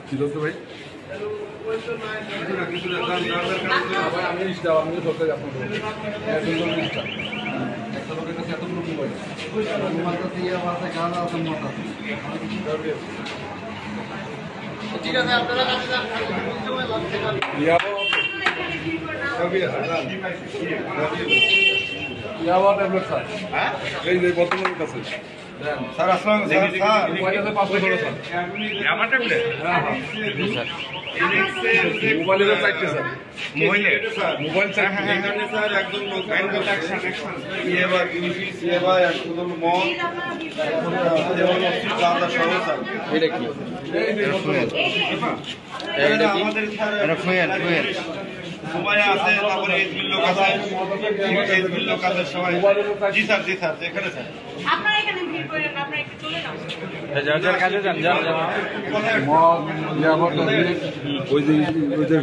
ফিরোজ ভাই আমি সরকারি আপনার একটা লোকের কাছে এতগুলো মোবাইল ঠিক আছে আপনারা ইয়াবা ট্যাবলেট স্যার এই যে বর্তমানের কাছে স্যার আসসালামু আলাইকুম স্যার মোবাইল আছে 500 টাকা স্যার ইয়াবা ট্যাবলেট হ্যাঁ হ্যাঁ স্যার মোবাইলের চাইতে স্যার মোবাইল চাই এই কারণে স্যার একদম লোকাল অ্যাকশন ইয়াবা ইউসি ইয়াবা একদম মন যেমন চাঁদা সহ স্যার এটা কি এটা আমাদের স্যার ফুয়েল সবাই আছে তারপরে এই লোক আছে এই লোক আছে সবাই জি স্যার এখানে স্যার আপনারা এখানে ভিড় করেন আপনারা একটু চলে যান যার কাছে যান ওই যে